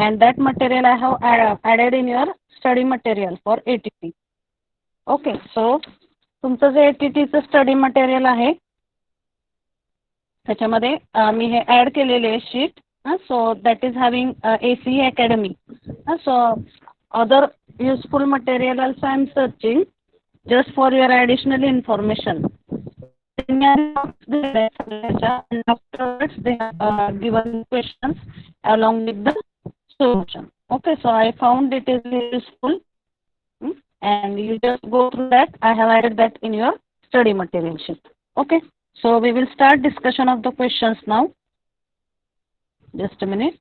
and that material I have added in your study material for ATT. Okay, so तुमचं जे ATTचं study material आहे त्याच्यामध्ये मी हे add केलेले आहे sheet. So that is having ACE academy. So other useful material also I am searching just for your additional information. And afterwards they have given questions along with the solution. Okay, so I found it is useful. And you just go through that. I have added that in your study material sheet. Okay, so we will start discussion of the questions now. Just a minute.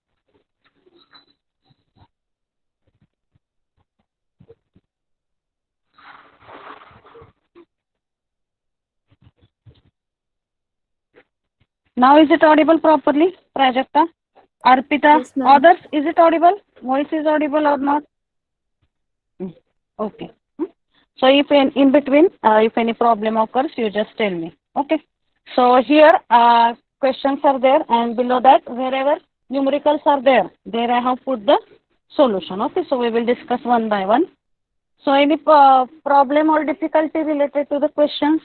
Now is it audible properly, Prajakta? Arpita, Yes, ma'am. others, is it audible? Voice is audible or not? Okay. So if in between, if any problem occurs, you just tell me. Okay. So here questions are there, and below that, wherever numericals are there, there I have put the solution. Okay. So we will discuss one by one. So any problem or difficulty related to the questions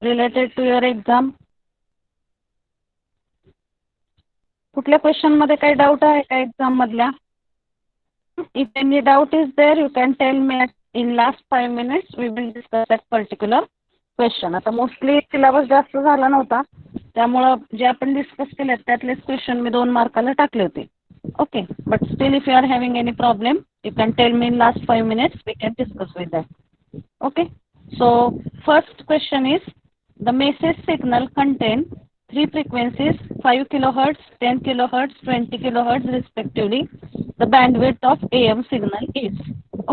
related to your exam? कुठल्या question मध्ये काही doubt आहे का exam मधल्या? If any doubt is there, you can tell me in last 5 minutes. We will discuss that particular question. आता mostly syllabus जास्त झाला नव्हता, त्यामुळं जे आपण डिस्कस केले त्यातलेच क्वेश्चन मी 2 मार्काला टाकले होते. Okay, but still if you are having any problem, you can tell me in last 5 minutes. We can discuss with that. Okay. So first question is, the message signal contain 3 frequencies, 5 kilohertz, 10 kilohertz, 20 kilohertz respectively. The bandwidth of AM signal is.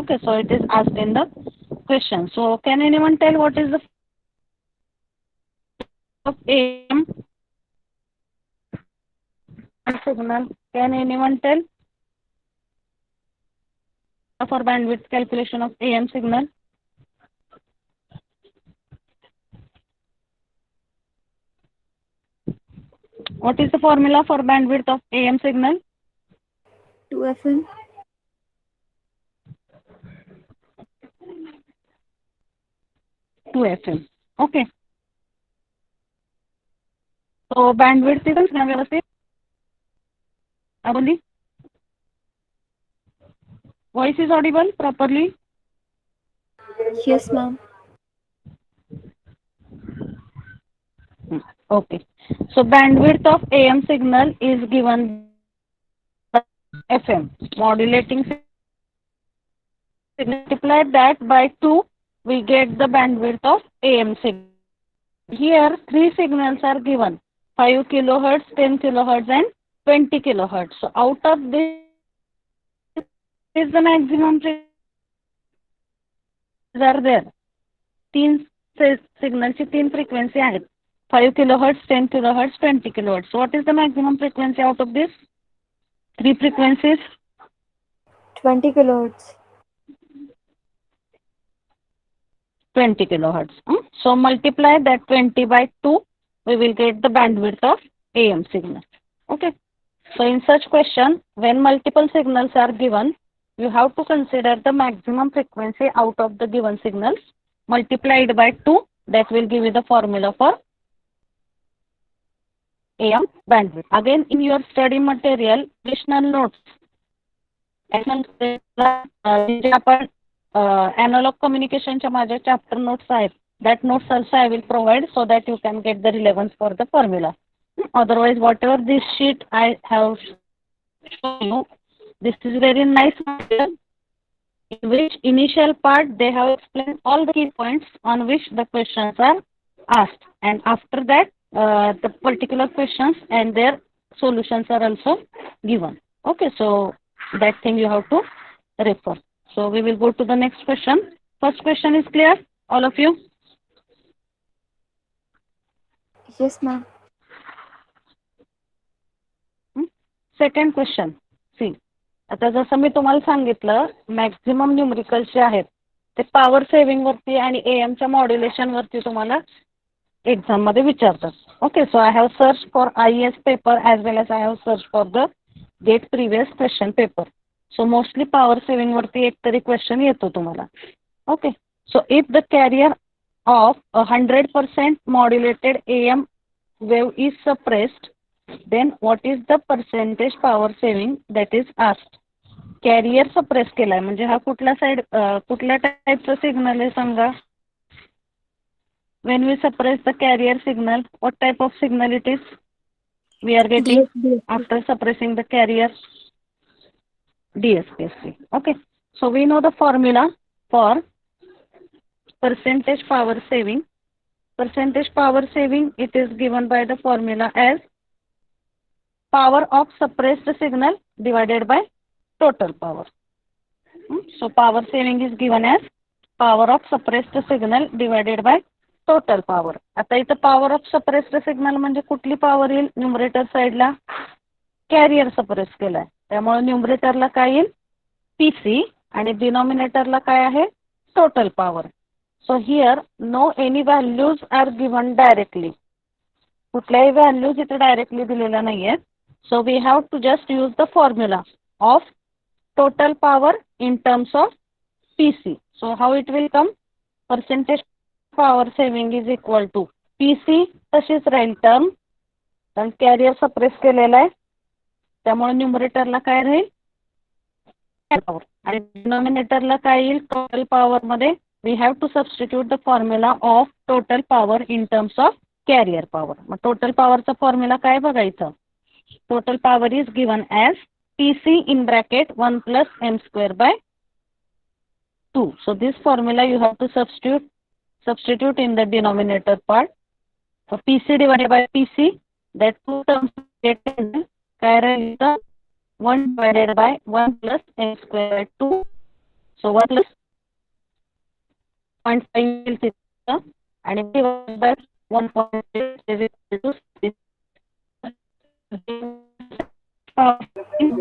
Okay, so it is asked in the question. So can anyone tell what is the of AM signal? Can anyone tell for bandwidth calculation of AM signal? What is the formula for bandwidth of AM signal? 2FM. 2FM. Okay. So bandwidth is व्यवस्थित Aboli? Voice is audible properly? Yes, ma'am. Okay. So bandwidth of AM signal is given by FM. Modulating signal, multiply that by 2, we get the bandwidth of AM signal. Here 3 signals are given: 5 kilohertz, 10 kilohertz and 20 kilohertz. So out of this is the maximum are there. 3 signals ची 3 frequency आहेत. 5 kilohertz, 10 kilohertz, 20 kilohertz. So what is the maximum frequency out of this 3 frequencies? 20 kilohertz. 20 kilohertz. So multiply that 20 by 2, we will get the bandwidth of AM signal. Okay. So in such question, when multiple signals are given, you have to consider the maximum frequency out of the given signals multiplied by 2. That will give you the formula for AM bandwidth. Again, in your study material, additional notes. आपण analog communication च्या माझ्या chapter notes आहेत. That notes also I will provide so that you can get the relevance for the formula. Otherwise, whatever this sheet I have shown you, this is very nice material in which initial part they have explained all the key points on which the questions are asked, and after that the particular questions and their solutions are also given. Okay, so that thing you have to refer. So we will go to the next question. First question is clear, all of you? Yes, ma'am. Second question. See, आता जसं मी तुम्हाला सांगितलं, maximum numericals जे आहेत ते power saving वरती आणि एएमच्या modulation वरती तुम्हाला एक्झाम मध्ये विचारतात. Okay, so I have search for IAS paper as well as I have search for the GATE previous question paper. So mostly power saving वरती एक तरी क्वेश्चन येतो तुम्हाला. Okay. So if the carrier of 100% modulated AM wave is suppressed, then what is the percentage power saving that is asked? Carrier suppress केलाय म्हणजे हा कुठल्या टाईपचा signal आहे सांगा. when we suppress the carrier signal, what type of signal it is we are getting after suppressing the carrier? DSPC. Okay. So we know the formula for percentage power saving. Percentage power saving, it is given by the formula as power of suppressed signal divided by total power. So power saving is given as power of suppressed signal divided by total power. आता इथं power of suppressed signal म्हणजे कुठली power येईल numerator साइडला? Career suppress केलाय त्यामुळे न्यूमरेटरला काय येईल? PC आणि डिनॉमिनेटरला काय आहे? Total power. So here no any values are given directly. कुठल्याही व्हॅल्यूज इथे डायरेक्टली दिलेल्या नाहीयेत. So we have to just use the formula of total power in terms of PC. So how it will come? Percentage power saving is equal to PC तशीच राहील term कारण career suppress केलेला आहे त्यामुळे न्यूमरेटरला काय राहील? Power आणि डिनॉमिनेटरला काय येईल? टोटल पॉवर मध्ये we have to substitute the formula of total power in terms of carrier power. मग टोटल पॉवरचा फॉर्म्युला काय बघायचं? Total power is given as PC in bracket 1 plus m square by 2. So this formula you have to substitute in the denominator part. So PC divided by PC, that two terms get cancelled. 1 divided by 1 plus m square by 2. So 1 plus 0.5 and divided by 1.8 is equal to 6.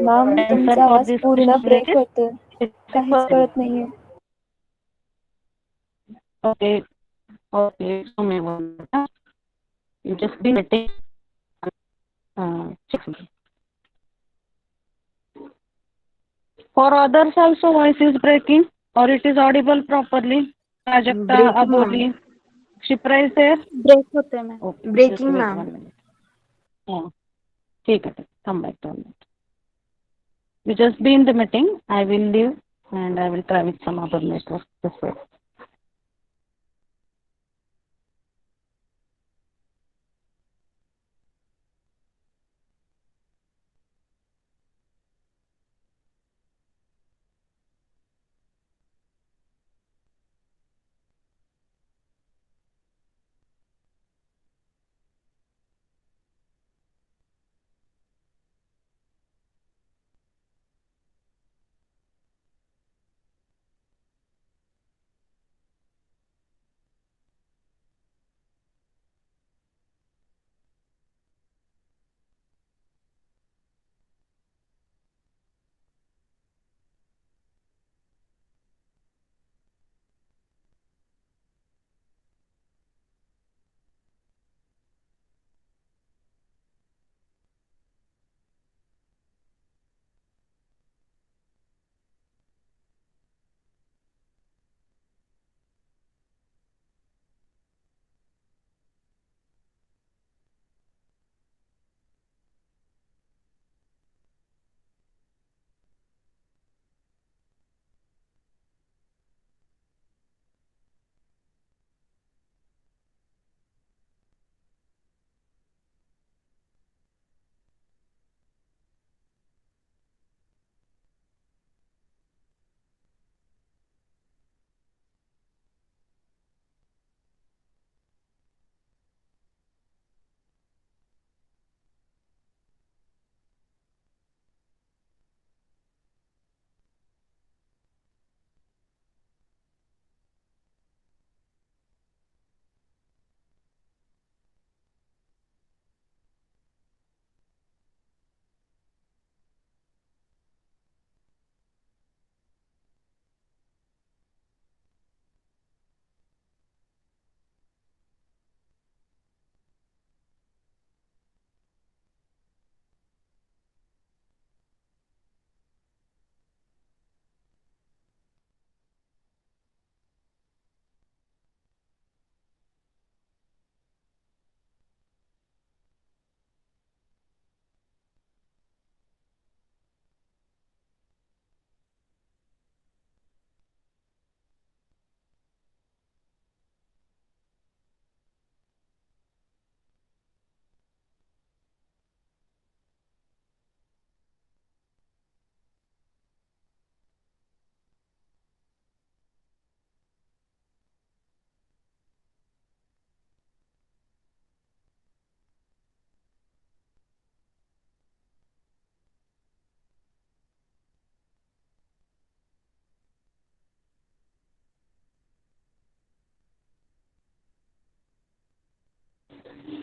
Ma'am तुमचा आवाज पूर्ण break होतोय, काहीच कळत नाहीये. Okay, so me one. You just be waiting. For others also voice is breaking or it is audible properly. Prajakta, Aboli, Shipra is there? Break होतोय ma'am. Okay, breaking just wait ma'am. 1 minute. ठीक आहे, come back to 1 minute. You just be in the meeting. I will leave and I will try with some other network this way.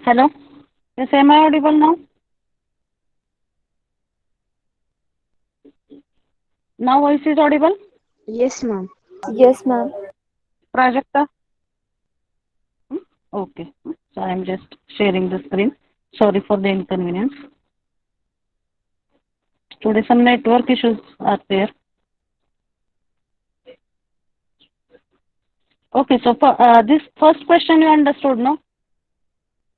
Hello? Yes, am I audible now? Now voice is audible? Yes, ma'am. Yes, ma'am. Prajakta? Okay. So I am just sharing the screen. Sorry for the inconvenience. Today some network issues are there. Okay, so this first question you understood, no?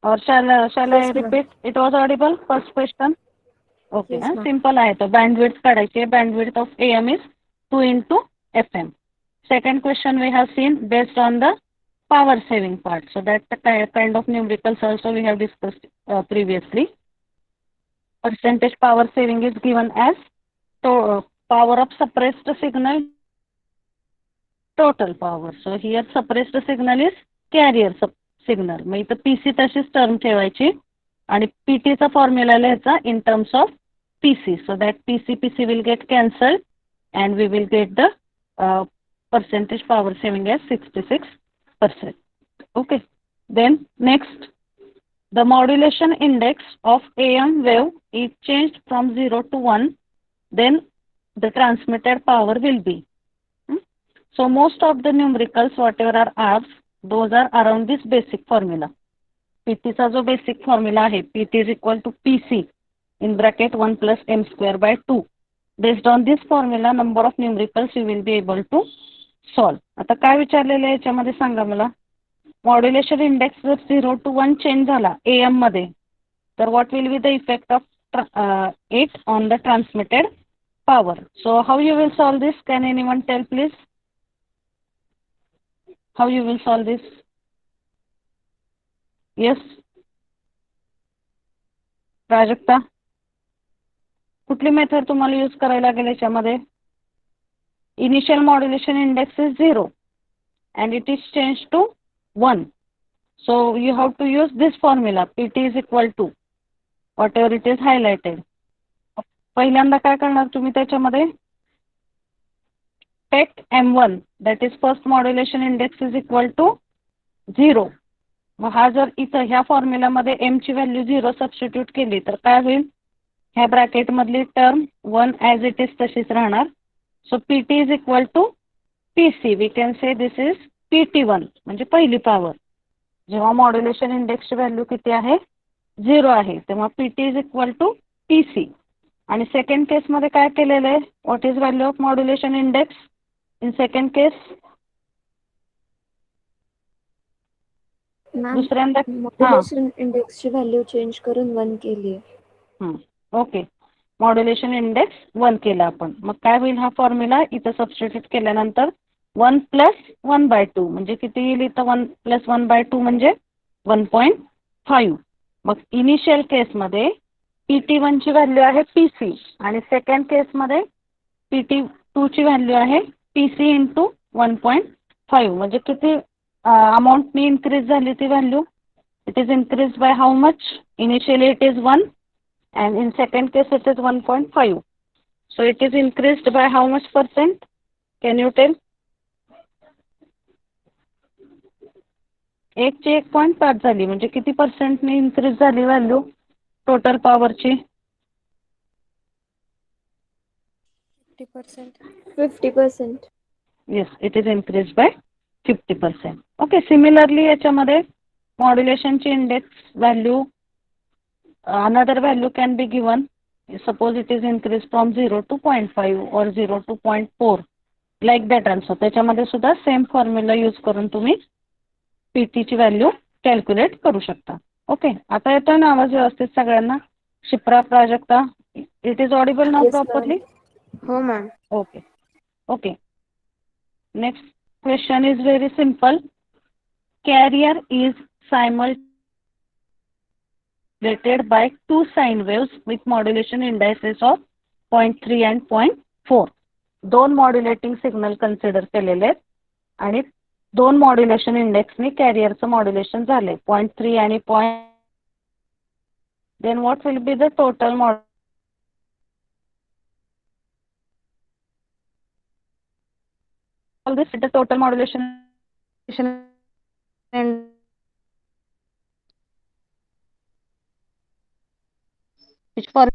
Or shall I Yes, ma'am. repeat? It was audible, first question? Okay, Yes, ma'am. simple आहे तो bandwidth काढायची. Bandwidth of AM is 2 into FM. Second question we have seen based on the power saving part. So that's the kind of numericals also we have discussed previously. Percentage power saving is given as power of suppressed signal, total power. So here suppressed signal is carrier signal. मग इथं PC तशीच term ठेवायची आणि PT चा formula लिहायचा in terms of PC. So that PC will get cancelled and we will get the percentage power saving as 66%. Okay. Then next, the modulation index of AM wave is changed from 0 to 1, then the transmitted power will be. So most of the numericals, whatever are R's, those are around this basic formula. PT चा जो basic formula आहे, PT is equal to PC in bracket 1 plus M square by 2. Based on this formula, number of numericals you will be able to solve. आता काय विचारलेलं आहे याच्यामध्ये सांगा मला. Modulation index जर 0 to 1 चेंज झाला AM मध्ये, तर what will be the effect of it on the transmitted power? So how you will solve this? Can anyone tell please? How you will solve this? Yes? Prajakta? कुठली method तुम्हाला use करायला लागेल याच्यामध्ये? Initial modulation index is 0 and it is changed to 1. So you have to use this formula. PT is equal to whatever it is highlighted. पहिल्यांदा काय करणार तुम्ही त्याच्यामध्ये? Take M1, that is first modulation index is equal to 0. मग हा जर इथं ह्या फॉर्म्युलामध्ये M ची व्हॅल्यू 0 सबस्टिट्यूट केली तर काय होईल? ह्या ब्रॅकेट मधली टर्म 1 ॲज इट इज तशीच राहणार. So PT is equal to PC. We can say this is PT1 म्हणजे पहिली पॉवर. जेव्हा मॉड्युलेशन इंडेक्सची व्हॅल्यू किती आहे? 0 आहे, तेव्हा PT is equal to PC. आणि सेकंड केसमध्ये काय केलेलं आहे? What is value of modulation index in second case? Ma'am, दुसऱ्यांदा मॉड्युलेशन इंडेक्सची व्हॅल्यू चेंज करून 1 केली आहे. ओके. मॉड्युलेशन इंडेक्स 1 केला आपण. मग काय होईल हा फॉर्म्युला इथं सबस्टिट्यूट केल्यानंतर 1 प्लस 1/2 म्हणजे किती येईल इथं? 1 प्लस 1/2 म्हणजे 1.5. मग इनिशियल केसमध्ये PT1 ची व्हॅल्यू आहे PC आणि सेकंड केसमध्ये PT2 ची व्हॅल्यू आहे PC इंटू 1.5 म्हणजे किती अमाऊंटनी इन्क्रीज झाली ती value? It is increased by how much? Initially it is 1 and in second case it is 1.5. So it is increased by how much percent? Can you tell? 1 ची 1.5 झाली म्हणजे किती पर्सेंटनी increase झाली value total पॉवरची? 50%. Yes, it is increased by 50%. Okay, similarly याच्यामध्ये मॉड्युलेशनची index value another value can be given. Suppose it is increased from 0 to 0.5 or 0 to 0.4 like that also. त्याच्यामध्ये सुद्धा सेम फॉर्म्युला यूज करून तुम्ही PT ची value calculate करू शकता. Okay, आता येतोय ना आवाज व्यवस्थित सगळ्यांना? Shipra, Prajakta, it is audible now Yes, properly? हो ma'am. Okay. Okay. Next question is very simple. Carrier is simultaneously by two sine waves with modulation indices of 0.3 and 0.4. दोन मॉड्युलेटिंग सिग्नल कन्सिडर केलेले आहेत आणि दोन मॉड्युलेशन इंडेक्सनी कॅरियरचं मॉड्युलेशन झाले 0.3 आणि then what will be the total all this the total modulation and Which for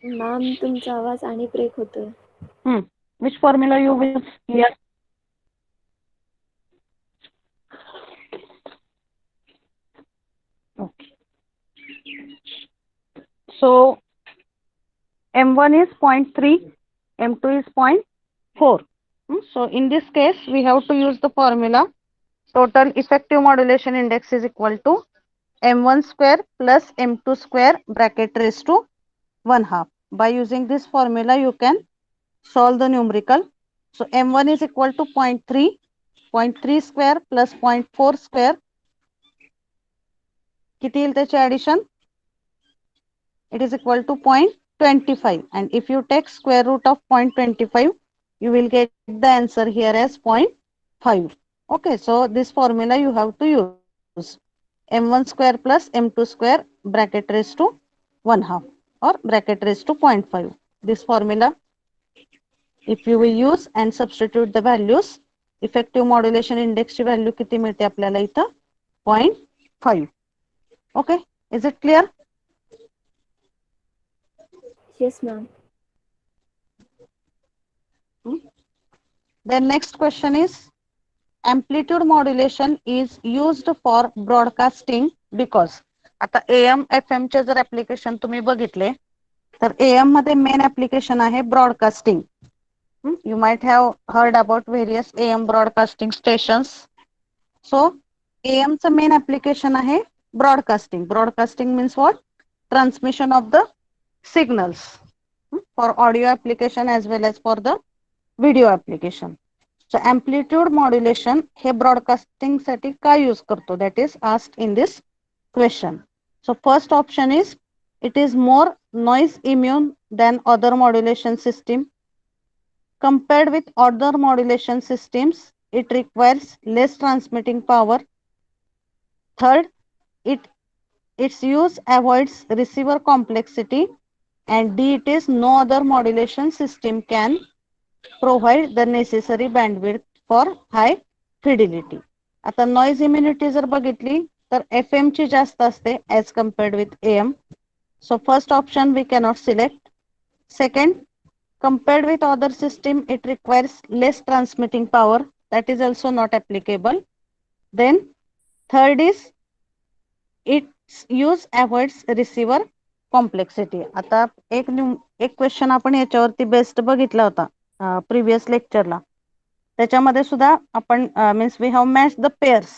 ma'am तुमचा आवाज आणि ब्रेक होतोय. which formula you will use here? Okay. So M1 is 0.3, M2 is 0.4. So in this case, we have to use the formula total effective modulation index is equal to M1 square plus M2 square bracket raised to 1/2. By using this formula, you can solve the numerical. So M1 is equal to 0.3, 0.3 square plus 0.4 square. किती येईल त्याची addition? It is equal to 0.25, and if you take square root of 0.25, you will get the answer here as 0.5. Okay, so this formula you have to use M1 square plus M2 square bracket raised to 1/2 or bracket raised to 0.5. This formula, if you will use and substitute the values, effective modulation index ची value किती मिळते आपल्याला इथं? 0.5. Okay, is it clear? Yes, ma'am. Then next question is, amplitude modulation is used for broadcasting because आता AM FM चे जर application तुम्ही बघितले तर AM मध्ये मेन ऍप्लिकेशन आहे broadcasting. You might have heard about various AM broadcasting stations. So AM चं main application आहे broadcasting. Broadcasting means what? Transmission of the signals for audio application as well as for the video application. So amplitude modulation hey broadcasting साठी काय use करतो? That is asked in this question. So first option is, it is more noise immune than other modulation system. Compared with other modulation systems, it requires less transmitting power. Third, its use avoids receiver complexity. And D, it is no other modulation system can provide the necessary bandwidth for high fidelity. आता noise immunity जर बघितली तर FM ची जास्त असते as compared with AM. So first option we cannot select. Second, compared with other system, it requires less transmitting power. That is also not applicable. Then third is, its use avoids receiver complexity. आता एक question आपण याच्यावरती best बघितला होता previous लेक्चरला. त्याच्यामध्ये सुद्धा आपण means we have match the pairs.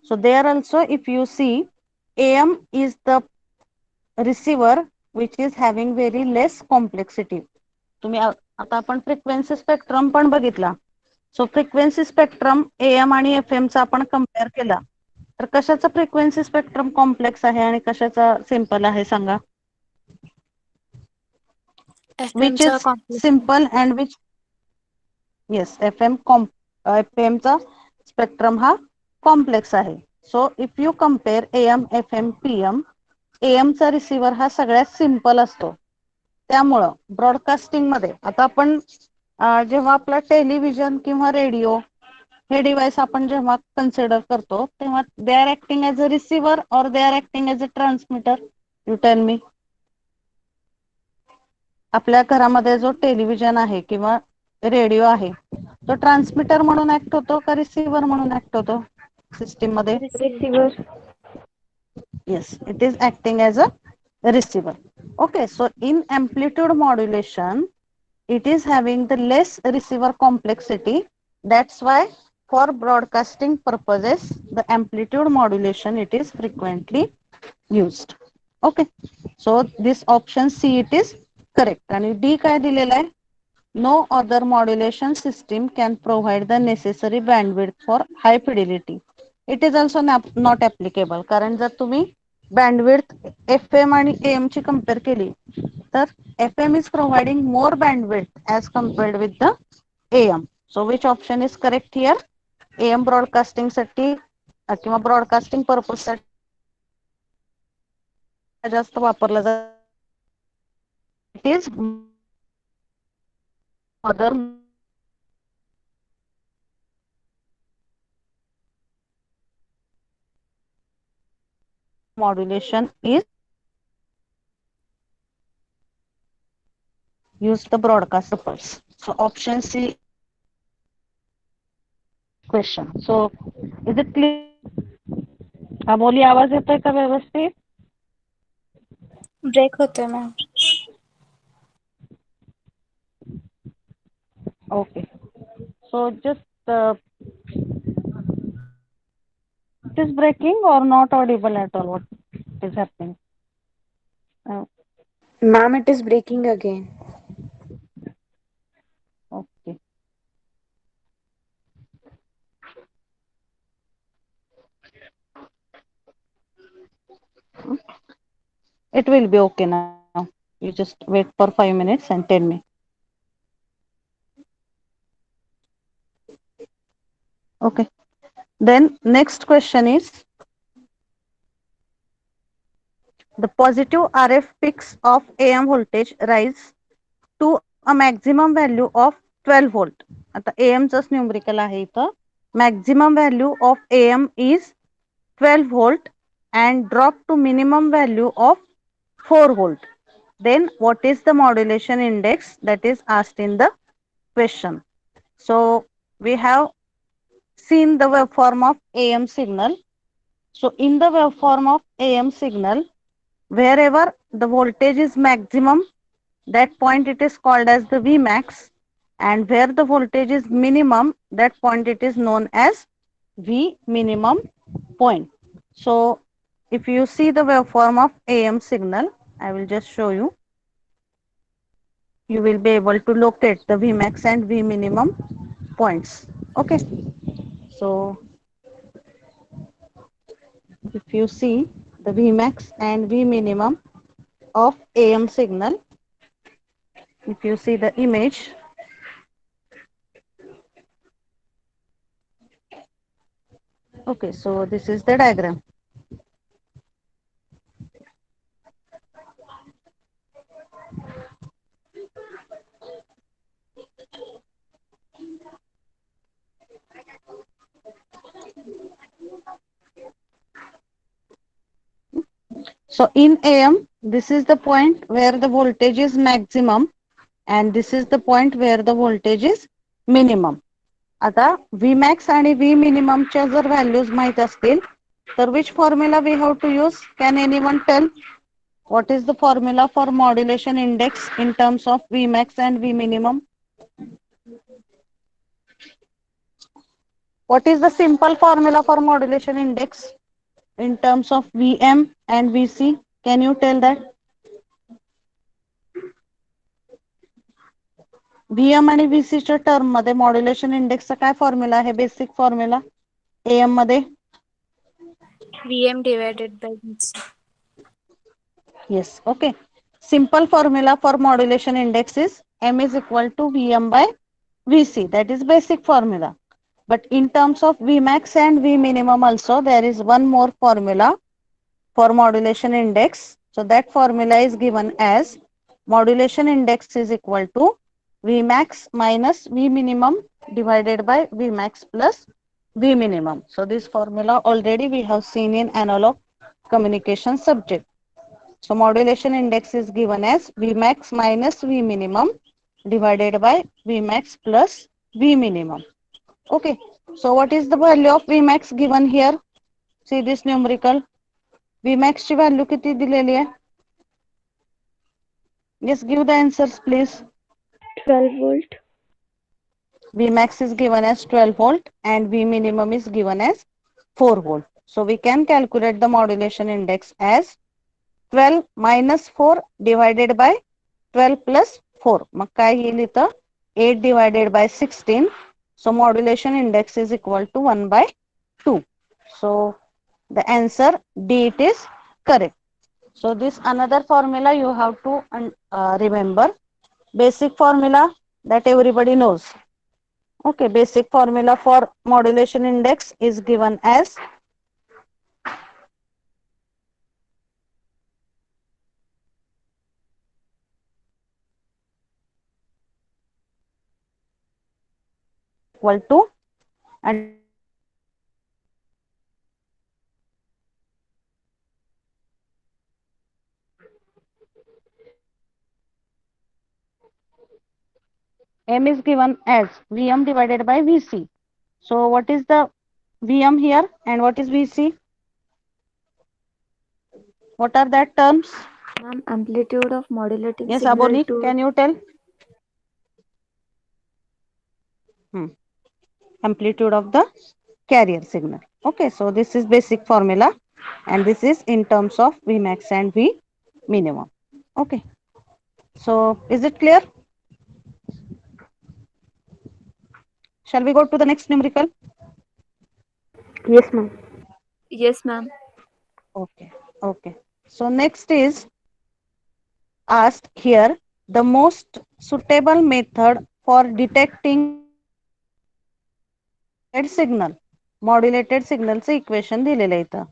So there also if you see AM is the receiver which is having very less complexity. तुम्ही आता आपण फ्रिक्वेन्सी स्पेक्ट्रम पण बघितला. सो फ्रिक्वेन्सी स्पेक्ट्रम AM आणि FM चा आपण कम्पेअर केला तर कशाचा फ्रिक्वेन्सी स्पेक्ट्रम कॉम्प्लेक्स आहे आणि कशाचा सिंपल आहे सांगा? FM Which चा is complex. simple and which? Yes, FM चा स्पेक्ट्रम हा कॉम्प्लेक्स आहे. So if you compare AM FM PM, AM चा रिसिव्हर हा सगळ्यात सिंपल असतो. त्यामुळं ब्रॉडकास्टिंग मध्ये आता आपण जेव्हा आपला टेलिव्हिजन किंवा रेडिओ हे डिव्हाइस आपण जेव्हा कन्सिडर करतो तेव्हा they are acting as a receiver or they are acting as a transmitter? You tell me. आपल्या घरामध्ये जो टेलिव्हिजन आहे किंवा रेडिओ आहे तो ट्रान्समीटर म्हणून ऍक्ट होतो का रिसिव्हर म्हणून ऍक्ट होतो सिस्टीम मध्ये? Receiver. Yes, it is acting as a receiver. Okay, so in amplitude modulation, it is having the less receiver complexity. That's why for broadcasting purposes, the amplitude modulation, it is frequently used. Okay, so this option C, it is correct. आणि D काय दिलेला आहे? No other modulation system can provide the necessary bandwidth for high fidelity. It is also not applicable. कारण जर तुम्ही bandwidth FM आणि AM ची compare केली तर FM is providing more bandwidth as compared with the AM. So which option is correct here? AM broadcasting साठी किंवा broadcasting purpose साठी जास्त वापरला जातो. It is other modulation is use the broadcast pulse. So option C question. So is it clear? Amoli आवाज येतोय का व्यवस्थित? ब्रेक होतोय ma'am. Okay. So just it is breaking or not audible at all? What is happening? Ma'am, it is breaking again. Okay. It will be okay now. You just wait for 5 minutes and tell me. Okay. Then next question is the positive RF peaks of AM voltage rise to a maximum value of 12 volt. आता AM च numerical आहे इथं. Maximum value of AM is 12 volt and drop to minimum value of 4 volt. Then what is the modulation index that is asked in the question? So we have seen the waveform of AM signal. So in the waveform of AM signal, wherever the voltage is maximum, that point it is called as the Vmax, and where the voltage is minimum, that point it is known as V minimum point. So if you see the waveform of AM signal, I will just show you. You will be able to locate the Vmax and V minimum points. Okay. So if you see the Vmax and V minimum of AM signal, if you see the image, okay, so this is the diagram. So in AM, this is the point where the voltage is maximum and this is the point where the voltage is minimum. आता Vmax आणि V minimum च्या जर values माहित असतील तर which formula we have to use? Can anyone tell what is the formula for modulation index in terms of Vmax and V minimum? What is the simple formula for modulation index in terms of Vm and Vc? Can you tell that? Vm आणि Vc च्या term मध्ये modulation इंडेक्सचा काय formula आहे basic formula M मध्ये VM divided by VC. yes okay simple formula for modulation index is m is equal to Vm by Vc, that is basic formula. But in terms of Vmax and V minimum also there is one more formula for modulation index. So that formula is given as modulation index is equal to Vmax minus V minimum divided by Vmax plus V minimum. So this formula already we have seen in analog communication subject. So modulation index is given as Vmax minus V minimum divided by Vmax plus V minimum. Okay. So what is the value of Vmax given here? See this numerical. Vmax ची value किती दिलेली आहे? Yes, give the answers please. 12 volt. Vmax is given as 12 volt and V minimum is given as 4 volt. So we can calculate the modulation index as 12 minus 4 divided by 12 plus 4. मग काय येईल इथं 8 divided by 16. So modulation index is equal to 1 by 2. So the answer D it is correct. So this another formula you have to remember. Basic formula that everybody knows. Okay, basic formula for modulation index is given as equal to and M is given as Vm divided by Vc. So what is the Vm here and what is Vc? What are that terms? Ma'am, amplitude of modulating Yes, signal Aboni, to can you tell? Amplitude of the carrier signal. Okay, so this is basic formula and this is in terms of Vmax and V minimum. Okay, so is it clear? Shall we go to the next numerical? Yes, ma'am. yes, ma'am. Okay, okay. So next is asked here the most suitable method for detecting signal. Modulated signal चे equation दिलेलं आहे इथं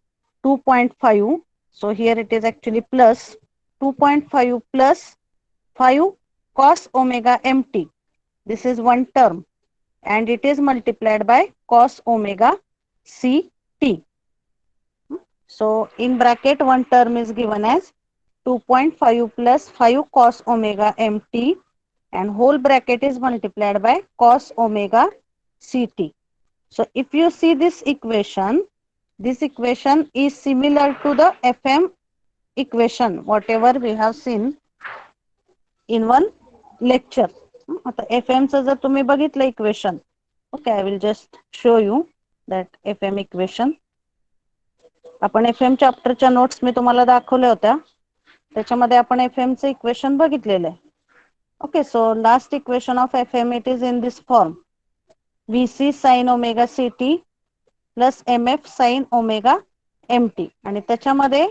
2.5. So here it is actually plus 2.5 plus 5 cos omega mt. This is one term and it is multiplied by cos omega ct. So in bracket one term is given as 2.5 plus 5 cos omega mt and whole bracket is multiplied by cos omega ct. So if you see this equation is similar to the FM equation, whatever we have seen in one lecture. आता FM चं जर तुम्ही बघितलं equation, okay, I will just show you that FM equation. आपण FM चॅप्टरच्या notes मी तुम्हाला दाखवल्या होत्या, त्याच्यामध्ये आपण FM चं इक्वेशन बघितलेलं आहे. Okay, so last equation of FM it is in this form. Vc sin omega ct plus mf sin omega mt आणि त्याच्यामध्ये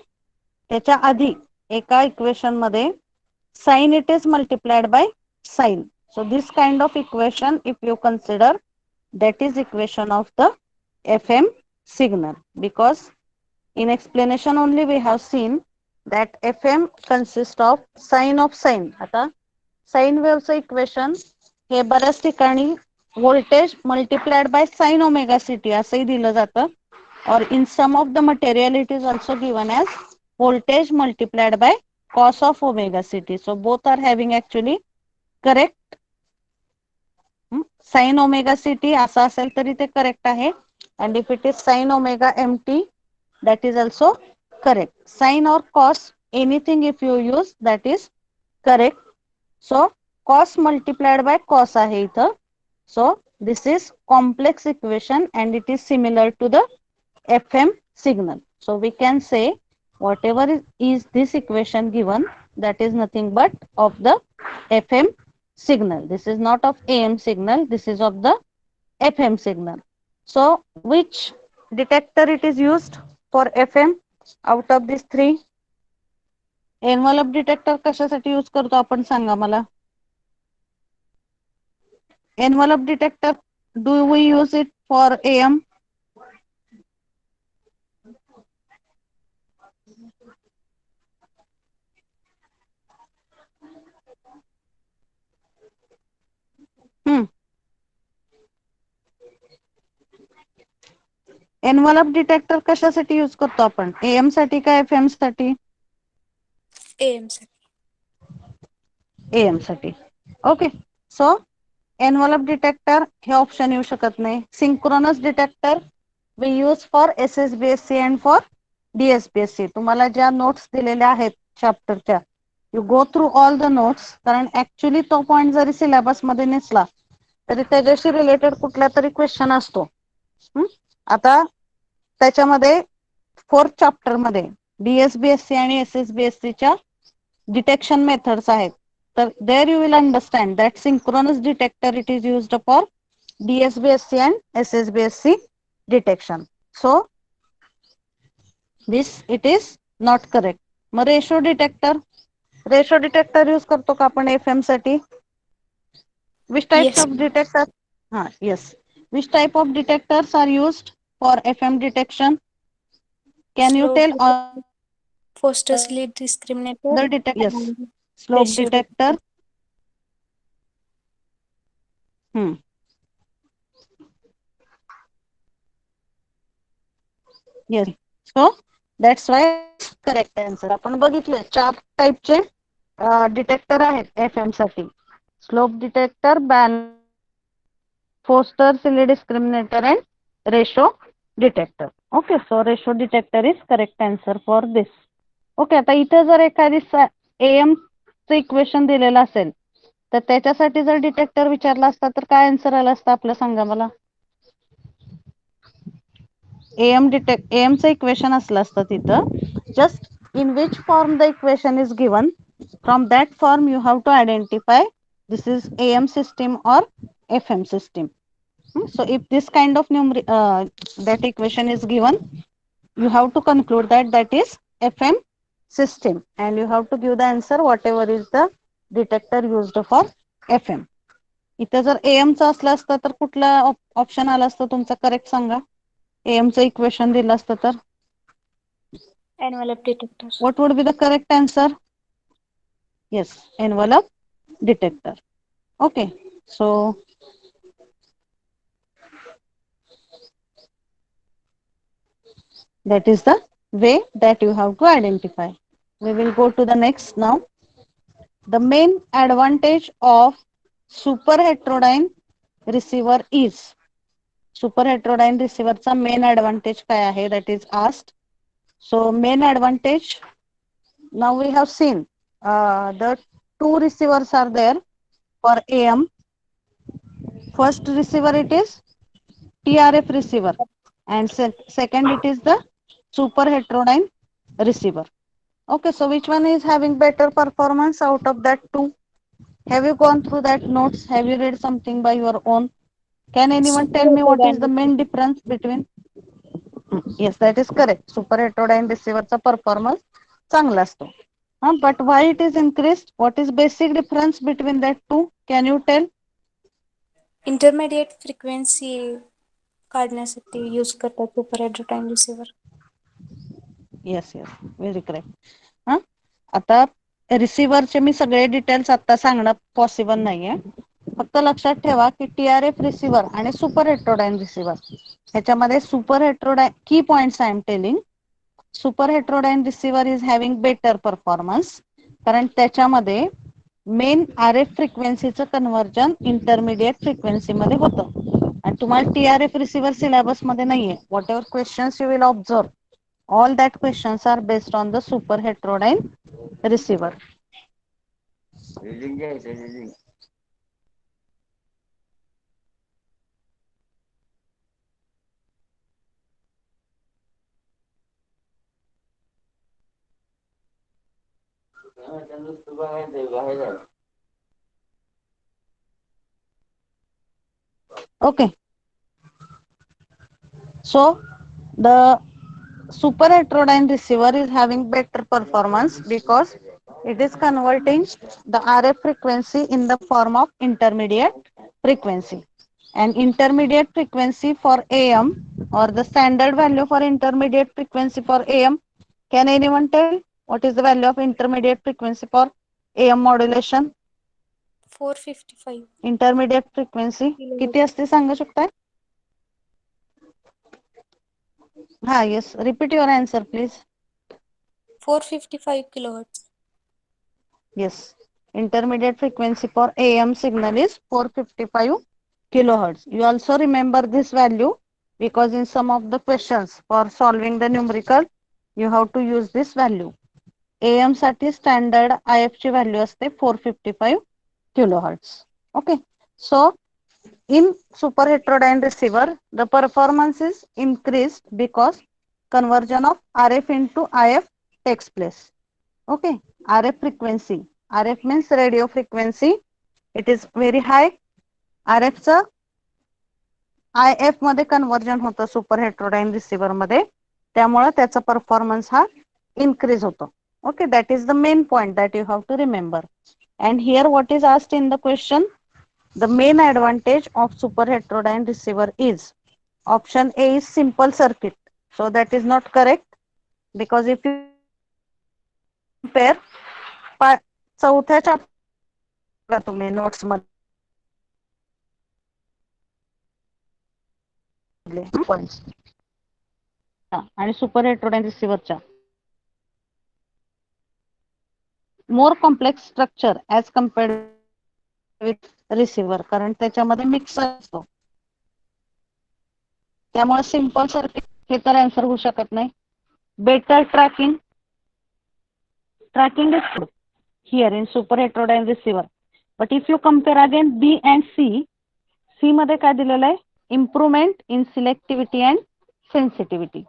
त्याच्या आधी एका इक्वेशन मध्ये sin it is multiplied by sin. So this kind of equation if you consider, that is equation of the FM signal, because in explanation only we have seen that FM consists of sin. आता sine वेव्हचं equation हे बऱ्याच ठिकाणी voltage multiplied by sine omega c t असंही दिलं जातं, or in some of the material it is also given as voltage multiplied by cos of omega c t. So both are having actually correct. Sine omega c t असं असेल तरी ते correct आहे, and if it is sine omega m t that is also correct. Sin or cos, anything if you use, that is correct. So cos multiplied by cos आहे इथं. So this is complex equation and it is similar to the FM signal. So we can say whatever is this equation given, that is nothing but of the FM signal. This is not of AM signal, this is of the FM signal. So which detector it is used for FM out of these three? Envelope detector कशासाठी use करतो आपण, सांगा मला. Envelope detector, do we use it for AM? Envelope detector कशासाठी use करतो आपण, AM साठी का FM साठी? AM साठी. AM साठी. ओके, सो एनव्हलप डिटेक्टर हे ऑप्शन येऊ शकत नाही. Synchronous detector we use for SSBSC and for DSBSC. तुम्हाला ज्या नोट्स दिलेल्या आहेत चॅप्टरच्या, you go through all the notes, कारण ऍक्च्युली तो पॉइंट जरी सिलेबस मध्ये नसला तरी त्याच्याशी रिलेटेड कुठला तरी क्वेश्चन असतो. आता त्याच्यामध्ये फोर्थ चॅप्टर मध्ये DSBSC आणि SSBSC च्या डिटेक्शन मेथड्स आहेत. तर there you will understand that synchronous detector it is used for DSBSC and SSBSC detection. So this it is not correct. मग रेशो डिटेक्टर यूज करतो का आपण FM साठी? Which types Yes, of detector? हा, yes. Which type of detectors are used for FM detection? Can you slope tell detector, Foster slit discriminator, other detect? Yes, and slope ratio detector. Yes. So that's why correct answer. आपण बघितले 4 टाइपचे detector आहेत FM साठी. Slope detector, balance, Foster-Silly discriminator and ratio detector. Okay, so ratio detector is correct answer for this. Okay, आता इथे जर एखादी AM चं equation दिलेलं असेल तर त्याच्यासाठी जर डिटेक्टर विचारला असता तर काय आन्सर आला असता आपलं सांगा मला. AM चं इक्वेशन असलं असतं तिथं. Just in which form the equation is given, from that form you have to identify this is AM system or FM system. So if this kind of that equation is given, you have to conclude that that is FM system and you have to give the answer whatever is the detector used for FM. इथे जर AM चं असलं असतं तर कुठला option आला असतं तुमचा करेक्ट सांगा. AM चं इक्वेशन दिलं असतं तर Envelope detector. what would be the correct answer? Yes, envelope detector. Okay, so that is the way that you have to identify. We will go to the next now. The main advantage of super heterodyne receiver is, super heterodyne receiver चा main advantage काय आहे that is asked. So main advantage, now we have seen the two receivers are there for AM. First receiver it is TRF receiver and second it is the super heterodyne receiver. Okay, so which one is having better performance out of that two? Have you gone through that notes? Have you read something by your own? Can anyone Super tell me what is the heterodyne. main difference between? Yes, that is correct. Super heterodyne receiver चा performance चांगला असतो. But why it is increased? What is basic difference between that two? Can you tell? Intermediate frequency काढण्यासाठी use करतात super heterodyne receiver. Yes, yes, very correct. आता रिसिव्हरचे मी सगळे details आता सांगणं possible नाहीये. फक्त लक्षात ठेवा की TRF रिसिव्हर आणि सुपर हेटेरोडाईन रिसिव्हर ह्याच्यामध्ये super heterodyne key points I am telling. Super heterodyne receiver is having better performance कारण त्याच्यामध्ये मेन RF फ्रिक्वेन्सीचं कन्व्हर्जन इंटरमिडिएट फ्रिक्वेन्सी मध्ये होतं आणि तुम्हाला TRF रिसिव्हर सिलेबस मध्ये नाहीये. Whatever questions you will observe, all that questions are based on the super heterodyne receiver. Okay, so the super heterodyne receiver is having better performance because it is converting the RF frequency in the form of intermediate frequency, and intermediate frequency for AM or the standard value for intermediate frequency for AM, can anyone tell what is the value of intermediate frequency for AM modulation? 455 intermediate frequency किती असते सांगू शकताय? हा, yes, repeat your answer please. 455 kilohertz. Yes, intermediate frequency for AM signal is 455 kilohertz. You also remember this value because in some of the questions for solving the numerical you have to use this value. AM साठी standard IF ची value असते 455 kilohertz. Okay, so in super heterodyne receiver the performance is increased because conversion of RF into IF takes place. Okay, RF frequency, RF means radio frequency, it is very high. RF चा IF मध्ये conversion होतं super heterodyne receiver मध्ये, त्यामुळे त्याचा performance हा increase होतो. Okay, that is the main point that you have to remember. And here what is asked in the question, the main advantage of super heterodyne receiver is, option A is simple circuit. So that is not correct because if you compare चौथ्या chapter तुम्ही notes मध्ये आणि super heterodyne रिसिव्हरच्या more complex structure as compared with receiver, कारण त्याच्यामध्ये mixer असतो. त्यामुळे simple circuit हे तर आन्सर होऊ शकत नाही. Better tracking is good here in super heterodyne receiver, but if you compare again B and C मध्ये काय दिलेलं आहे? Improvement in selectivity and sensitivity.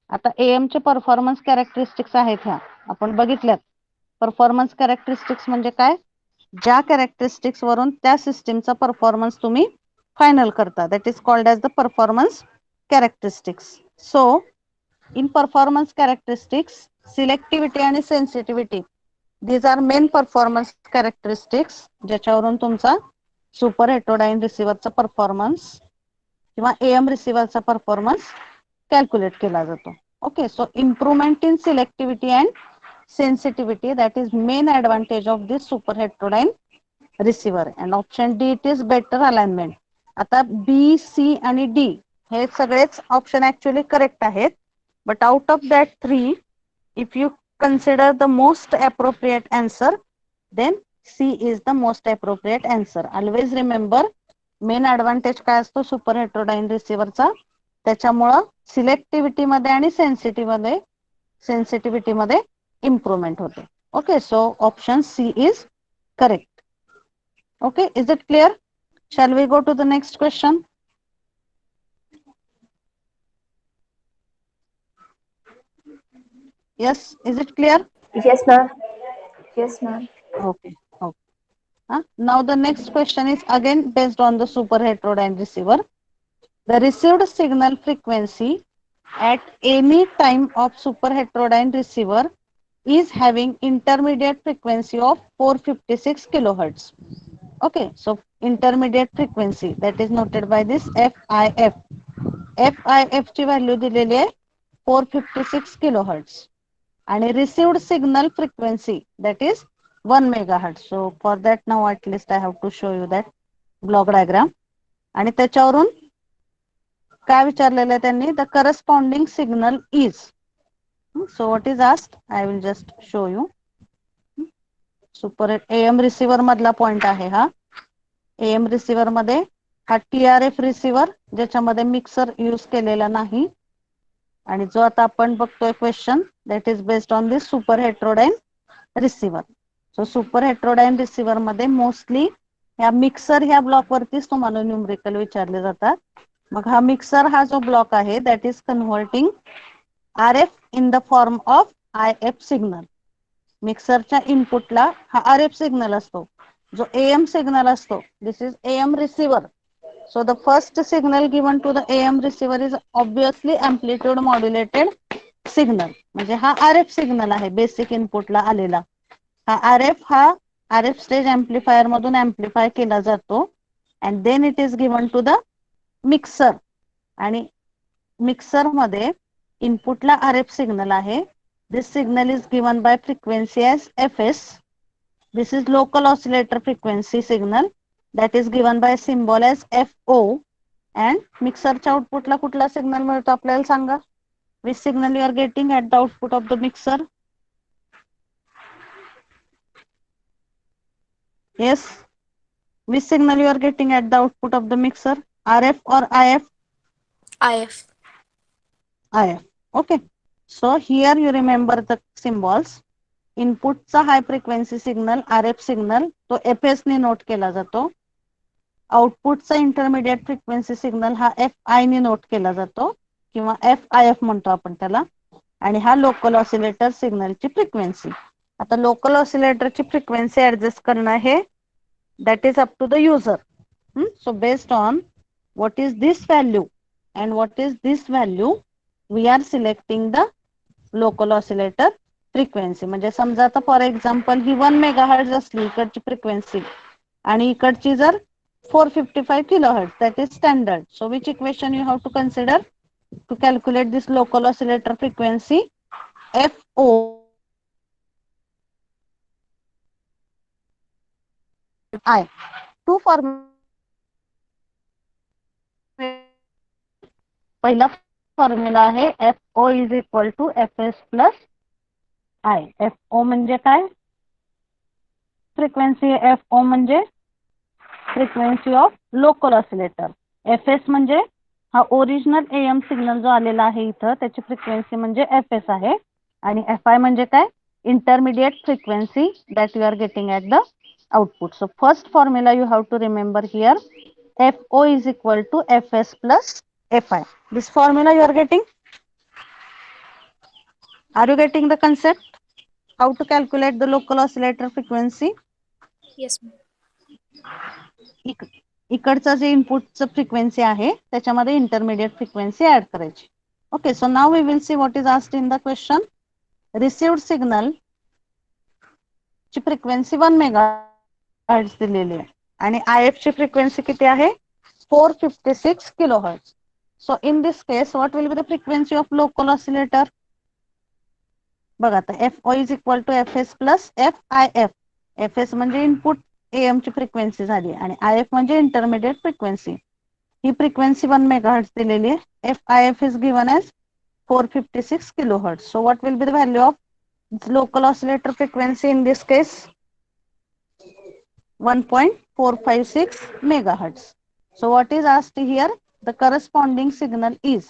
आता AM चे परफॉर्मन्स कॅरेक्टरिस्टिक्स आहेत ह्या आपण बघितल्यात. परफॉर्मन्स कॅरेक्टरिस्टिक्स म्हणजे काय? ज्या कॅरेक्टरिस्टिक्स वरून त्या सिस्टीमचा परफॉर्मन्स तुम्ही फायनल करता, that is called as the performance characteristics. So in performance characteristics, selectivity आणि sensitivity, these are main performance characteristics ज्याच्यावरून तुमचा सुपर हेट्रोडाइन रिसिव्हरचा परफॉर्मन्स किंवा AM रिसिव्हरचा परफॉर्मन्स कॅल्क्युलेट केला जातो. Okay, so improvement in selectivity and sensitivity, that is main advantage of this super heterodyne receiver. And option D, it is better alignment. आता B, C आणि D हे सगळेच option actually correct आहेत, but out of that 3 if you consider the most appropriate answer, then C is the most appropriate answer. Always remember, main advantage काय असतो super heterodyne रिसिव्हरचा? त्याच्यामुळं सिलेक्टिव्हिटी मध्ये आणि sensitivity मध्ये improvement होते. Okay, so option C is correct. Okay, is it clear? Shall we go to the next question? Yes, is it clear? Yes, ma'am. Yes, ma'am. Okay, okay. Now the next question is again based on the super heterodyne receiver. The received signal frequency at any time of super heterodyne receiver is having intermediate frequency of 456 kilohertz. Okay, so intermediate frequency, that is noted by this FIF. FIF ची value दिलेली आहे 456 kilohertz. आणि received signal frequency, that is 1 megahertz. So for that now at least I have to show you that block diagram. आणि त्याच्यावरून काय विचारलेलं आहे त्यांनी? The corresponding signal is. So what is asked? I will just show you. Super AM receiver मधला point आहे हा. AM receiver मध्ये हा TRF रिसिव्हर ज्याच्यामध्ये मिक्सर यूज केलेला नाही, आणि जो आता आपण बघतोय question, that is based on this super heterodyne receiver. So super heterodyne receiver मध्ये मोस्टली ह्या मिक्सर ह्या ब्लॉक वरतीच तुम्हाला न्यूमरिकल विचारले जातात. मग हा मिक्सर हा जो ब्लॉक आहे that is converting RF in the form of IF signal. मिक्सरच्या इनपुटला हा RF सिग्नल असतो, जो AM सिग्नल असतो. This is AM receiver. So the first signal given to the AM receiver is obviously amplitude modulated signal. म्हणजे हा RF signal आहे basic इनपुटला आलेला. हा RF स्टेज एम्प्लिफायर मधून एम्प्लिफाय केला जातो and then it is given to the mixer. आणि मिक्सर मध्ये इनपुटला RF सिग्नल आहे. This signal is given by frequency as FS. This is local oscillator frequency signal that is given by symbol as FO. And मिक्सरच्या आउटपुटला कुठला signal मिळतो आपल्याला सांगा? Which signal you are getting at the output of the mixer? Yes, which signal you are getting at the output of the mixer? RF or IF? IF. IF. Okay, so here you remember the symbols. इनपुटचा high frequency signal RF signal तो FS ने note केला जातो. आउटपुटचा intermediate frequency signal हा FI ने note केला जातो किंवा FIF म्हणतो आपण त्याला. आणि हा लोकल ऑसिलेटर सिग्नलची फ्रिक्वेन्सी. आता लोकल ऑसिलेटरची फ्रिक्वेन्सी ऍडजस्ट करणं हे that is up to the user. So based on what is this value and what is this value, we are selecting the local oscillator frequency. म्हणजे समजा आता for example he 1 megahertz असली इकडची frequency आणि इकडची जर 455 kilohertz, that is standard. So which equation you have to consider to calculate this local oscillator frequency? FO I. Two formula. पहिला formula आहे FO is equal to FS plus I. FO म्हणजे काय? Frequency. FO म्हणजे frequency of local oscillator. FS म्हणजे हा original AM signal जो आलेला आहे इथं त्याची फ्रिक्वेन्सी म्हणजे FS आहे आणि FI म्हणजे काय, intermediate frequency that you are getting at the output. So first formula you have to remember here, FO is equal to FS plus FI. This formula you are getting? Are you getting the concept? How to calculate the local oscillator frequency? Yes, ma'am. इकडचं जे इनपुटचं frequency आहे त्याच्यामध्ये intermediate frequency add करायची. Okay, so now we will see what is asked in the question. Received signal ची frequency 1 megahertz दिलेली आहे आणि IF ची frequency किती आहे, 456 kilohertz. So in this case what will be the frequency of local oscillator? बघा आता FO is equal to FS plus FIF. FS म्हणजे इनपुट AM ची फ्रिक्वेन्सी झाली आणि IF म्हणजे इंटरमिडिएट फ्रिक्वेन्सी. ही फ्रिक्वेन्सी 1 मेगाहर्ट्झ दिलेली आहे. FIF is given as 456 kilohertz. So what will be the value of local oscillator frequency in this case? 1.456 megahertz. So what is asked here? The corresponding signal is.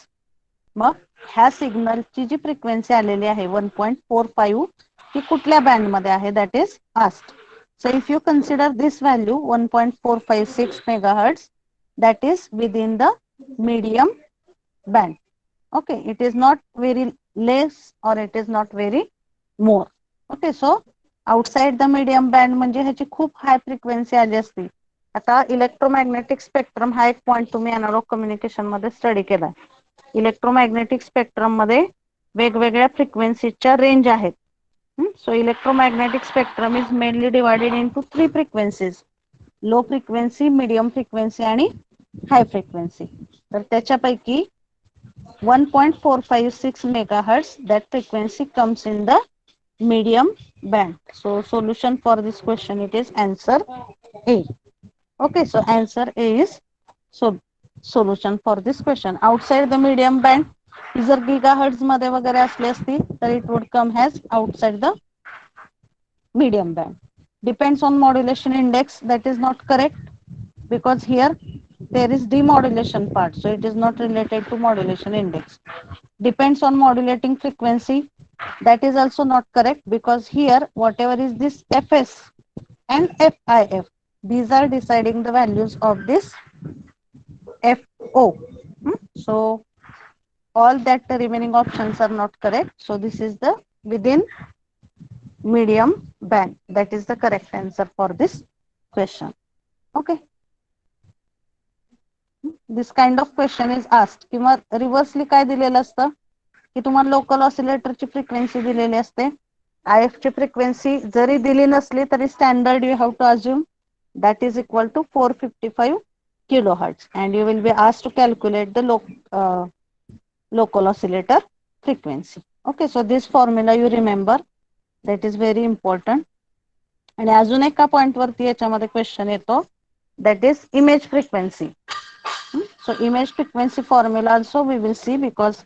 मग ह्या सिग्नलची जी frequency आलेली आहे 1.45 ही कुठल्या band मध्ये आहे, that is asked. So if you consider this value 1.456 megahertz, that is within the medium band. Okay, it is not very less or it is not very more. Okay, so outside the medium band म्हणजे ह्याची खूप high frequency आली असती. आता electromagnetic spectrum हा एक point तुम्ही analogue communication मध्ये स्टडी केलाय. इलेक्ट्रोमॅग्नेटिक स्पेक्ट्रम मध्ये वेगवेगळ्या फ्रिक्वेन्सीच्या रेंज आहेत. So electromagnetic spectrum is mainly divided into 3 frequencies: low frequency, medium frequency आणि high frequency. तर त्याच्यापैकी 1.456 megahertz, that frequency comes in the medium band. So solution for this question, it is answer A. Okay, so answer A is solution for this question. Outside the medium band, जर gigahertz मध्ये वगैरे असली असती तर it would come as outside the medium band. Depends on modulation index, that is not correct because here there is demodulation part, so it is not related to modulation index. Depends on modulating frequency, that is also not correct because here whatever is this FS and FIF, these are deciding the values of this FO. So all that the remaining options are not correct, so this is the within medium band, that is the correct answer for this question. Okay, this kind of question is asked. किंवा रिव्हर्सली काय दिलेलं असतं की तुम्हाला local ऑसिलेटरची frequency दिलेली असते. IF ची फ्रिक्वेन्सी जरी दिली नसली तरी standard you have to assume that is equal to 455 kilohertz and you will be asked to calculate the local oscillator frequency. Okay, so this formula you remember, that is very important. आणि अजून एका point वरती याच्यामध्ये question येतो, that is image frequency. So image frequency formula also we will see because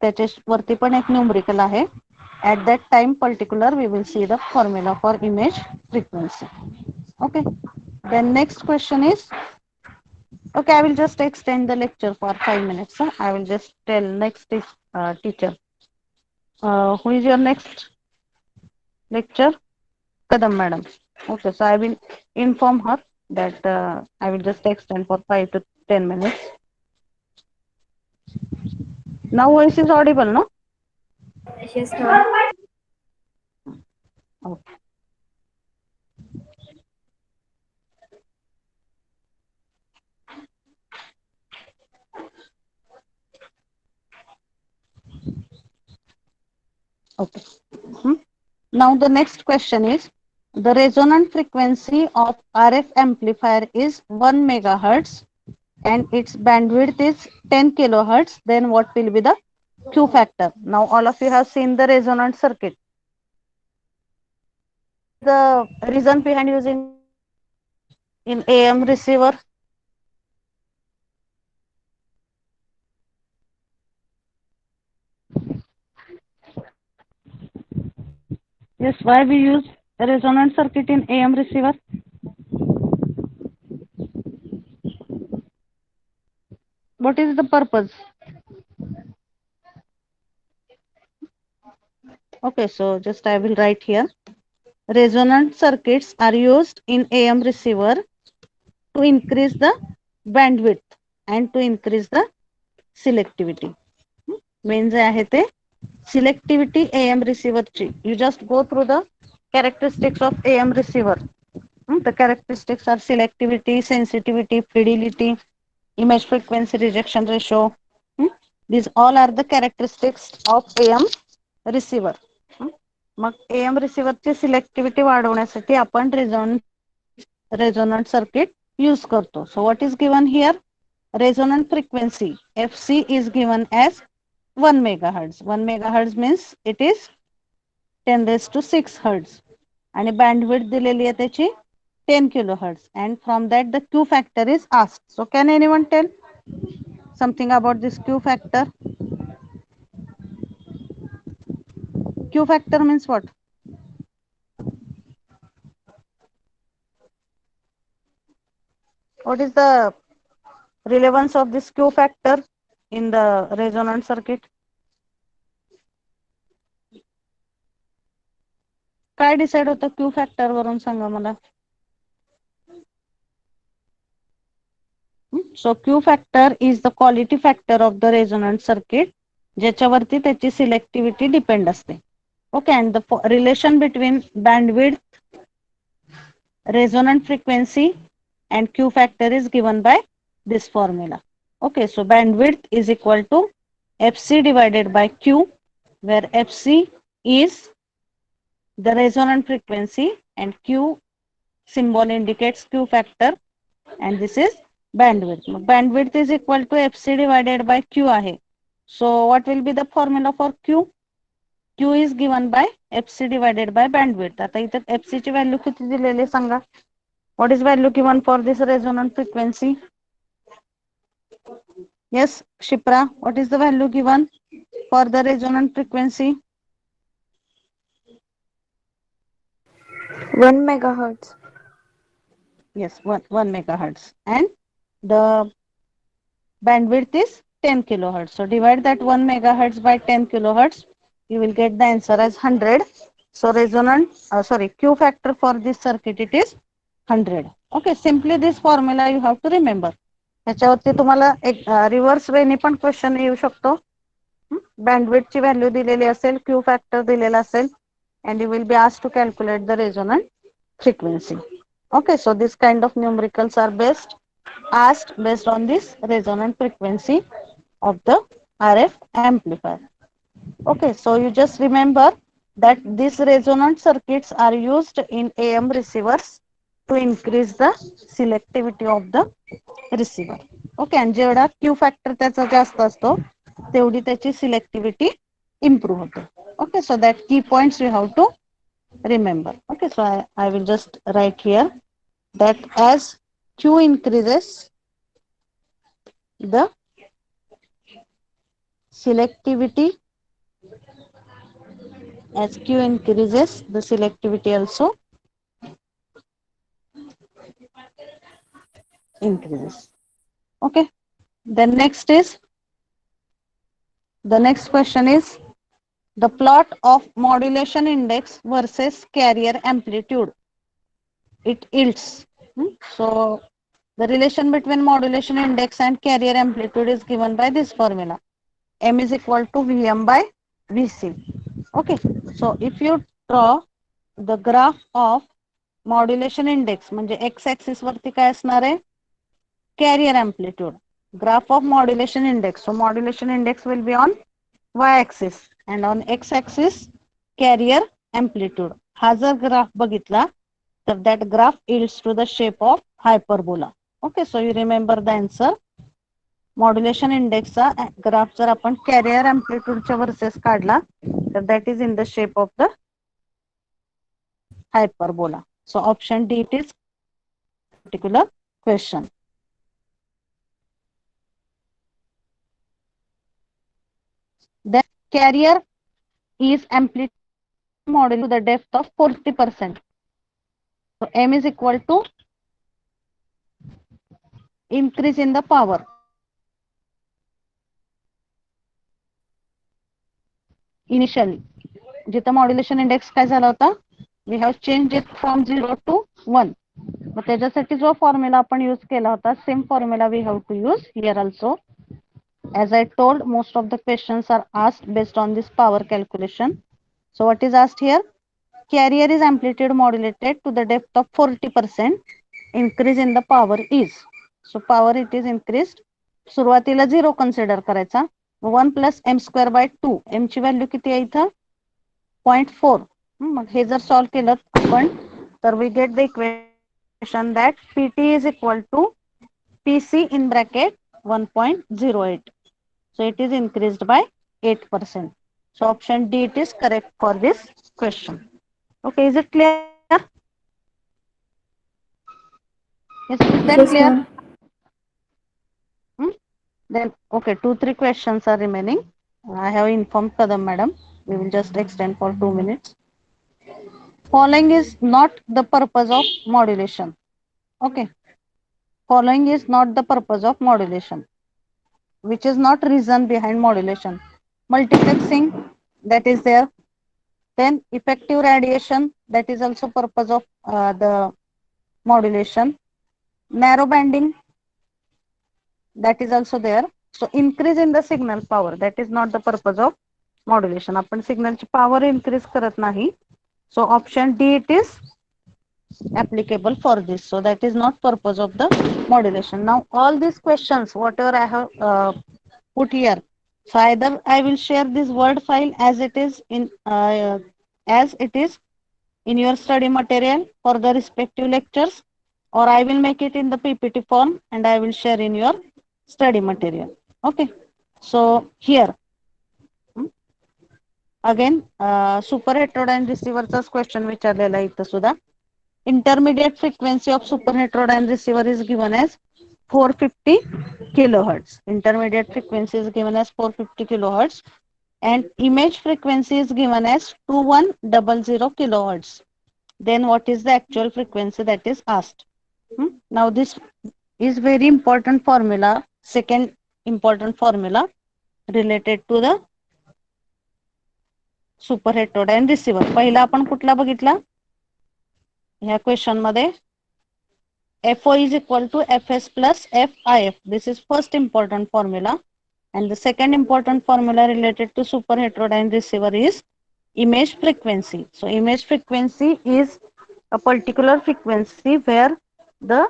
त्याच्यावरती पण एक numerical आहे. At that time particular we will see the formula for image frequency. Okay, then next question is, okay, I will just extend the lecture for 5 minutes. I will just tell next is teacher. Who is your next lecture? Kadam madam. Okay, so I will inform her that I will just extend for 5 to 10 minutes. Now voice is audible, no? Yes, ma'am. Okay. Okay. Now the next question is, the resonant frequency of RF amplifier is 1 megahertz and its bandwidth is 10 kilohertz. Then what will be the Q factor? Now all of you have seen the resonant circuit. The reason behind using in AM receiver? Yes, why we use a resonant circuit in AM receiver? What is the purpose? Okay, so just I will write here. Resonant circuits are used in AM receiver to increase the bandwidth and to increase the selectivity. Main जे आहे ते selectivity AM receiver ची. You just go through the characteristics of AM receiver. The characteristics are selectivity, sensitivity, fidelity, image frequency rejection ratio. These all are the characteristics of AM receiver. Mug AM receiver ची selectivity वाढवण्यासाठी आपण resonant circuit use करतो. So what is given here? Resonant frequency FC is given as 1 megahertz. 1 megahertz means it is 10 raised to 6 hertz. आणि bandwidth दिलेली आहे त्याची 10 kilohertz. And from that the Q factor is asked. So can anyone tell something about this Q factor? Q factor means what? What is the relevance of this Q factor in the resonant circuit? काय decide होतं Q factor वरून सांगा मला. So Q factor is the quality factor of the resonant circuit ज्याच्यावरती त्याची selectivity depend असते. Okay, and the relation between bandwidth, resonant frequency and Q factor is given by this formula. Okay, so bandwidth is equal to FC divided by Q, where FC is the resonant frequency and Q symbol indicates Q factor and this is bandwidth. Bandwidth is equal to FC divided by Q आहे. So what will be the formula for Q? Q is given by FC divided by bandwidth. आता इथे FC ची value किती दिलेली सांगा. What is value given for this resonant frequency? Yes, Shipra, what is the value given for the resonant frequency? 1 megahertz. Yes, 1 megahertz. And the bandwidth is 10 kilohertz. So divide that 1 megahertz by 10 kilohertz. You will get the answer as 100. So Q factor for this circuit it is 100. Okay, simply this formula you have to remember. त्याच्यावरती तुम्हाला एक reverse वेने पण question येऊ शकतो. Bandwidth ची value दिलेली असेल, Q factor दिलेला असेल and you will be asked to calculate the resonant frequency. Okay, so this kind of numericals are asked based on this resonant frequency of the RF amplifier. Okay, so you just remember that these resonant circuits are used in AM receivers to increase the selectivity of the receiver. Okay, and जेवढा Q factor त्याचा जास्त असतो तेवढी त्याची selectivity improve होते. Okay, so that key points you have to remember. Okay, so I will just write here that as Q increases, the selectivity as Q increases, the selectivity also increases. Okay, then the next question is the plot of modulation index versus carrier amplitude. It yields. So the relation between modulation index and carrier amplitude is given by this formula. M is equal to Vm by Vc. Okay, so if you draw the graph of modulation index म्हणजे x axis वरती काय असणार आहे carrier amplitude, graph of modulation index. So modulation index will be on y axis and on x axis carrier amplitude. हा जर graph बघितला तर that graph yields to the shape of hyperbola. Okay, so you remember the answer. Modulation इंडेक्सचा graph जर आपण carrier अँप्लिट्यूडच्या versus काढला तर that is in the shape of the hyperbola. So option D it is particular question. Then carrier is amplitude model to the depth of 40%. So M is equal to increase in the power. Initially जिथं modulation index काय झाला होता, we have change it from 0 to 1. मग त्याच्यासाठी जो formula आपण use केला होता, same formula we have to use here also. As I told, most of the questions are asked based on this power calculation. So what is asked here? Carrier is amplitude modulated to the depth of 40%. Increase in the power is. So power it is increased. सुरुवातीला 0 consider करायचा. 1 plus m square by 2. m ची value किती आहे इथं? 0.4. मग हे जर solve केलं आपण तर we get the equation that pt is equal to pc in bracket 1.08. So it is increased by 8%. So option D it is correct for this question. Okay, is it clear? Yes, is that Yes, clear? ma'am. Then okay, 2-3 questions are remaining. I have informed Kadam madam. We will just extend for 2 minutes. Following is not the purpose of modulation. Okay. Following is not the purpose of modulation, which is not reason behind modulation. Multiplexing, that is there. Then effective radiation, that is also purpose of the modulation. Narrow banding, that is also there. So increase in the signal power, that is not the purpose of modulation. आपण signal ची power increase करत नाही. So option D it is applicable for this. So that is not purpose of the modulation. Now all these questions whatever I have put here, so either I will share this word file as it is in your study material for the respective lectures, or I will make it in the PPT form and I will share in your study material. Okay, so here again super heterodyne receiver चा question विचारलेला आहे इथं सुद्धा. Intermediate frequency of super heterodyne receiver is given as 450 kilohertz. Intermediate frequency is given as 450 kilohertz and image frequency is given as 2100 kilohertz. Then what is the actual frequency that is asked? Now this is very important formula, second important formula related to the super heterodyne receiver. पहिला आपण कुठला बघितला ह्या question मध्ये? FO is equal to FS plus FIF. This is first important formula. And the second important formula related to super heterodyne receiver is image frequency. So image frequency is a particular frequency where the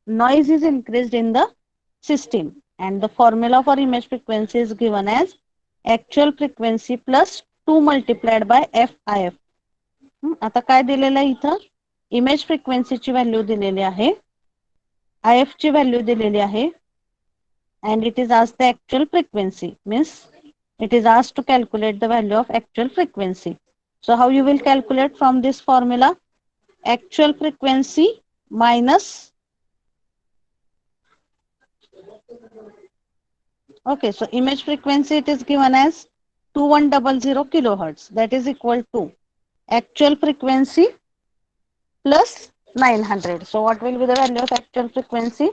noise is increased in the system. And the formula for image frequency is given as actual frequency plus 2 multiplied by FIF. आता काय दिलेलं आहे इथं? Image फ्रिक्वेन्सीची value दिलेली आहे, IF ची value दिलेली आहे, and it is asked the actual frequency, means it is asked to calculate the value of actual frequency. So how you will calculate from this formula? Actual frequency minus, okay, so image frequency it is given as 2100 kilohertz, that is equal to actual frequency plus 900. So what will be the value of actual frequency?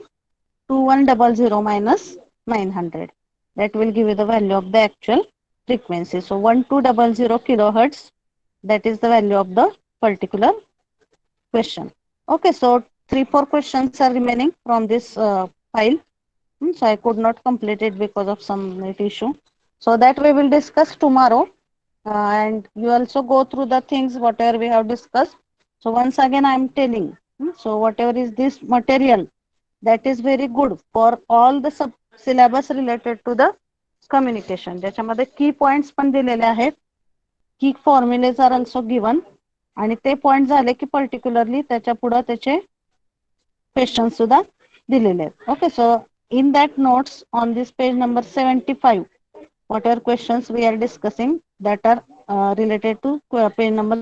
2100 minus 900. That will give you the value of the actual frequency. So 1200 kilohertz, that is the value of the particular question. Okay, so 3-4 questions are remaining from this file. So I could not complete it because of some net issue. So that we will discuss tomorrow. And you also go through the things whatever we have discussed. So once again I am telling, so whatever is this material, that is very good for all the sub syllabus related to the communication. त्याच्यामध्ये key points पण दिलेले आहेत, key formulas are also given, आणि ते point झाले की particularly त्याच्या पुढे त्याचे क्वेश्चन सुद्धा दिलेले आहेत. Okay, so in that notes on this page number 75, whatever questions we are discussing that are related to page number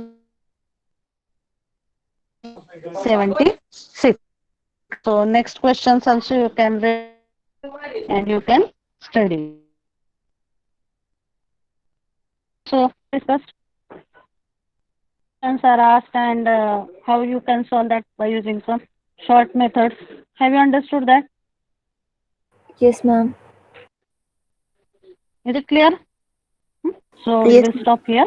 76. So next questions also you can read and you can study. So discuss questions are asked and how you can solve that by using some short methods. Have you understood that? Yes, ma'am. Is it clear? So Yes, we'll stop here.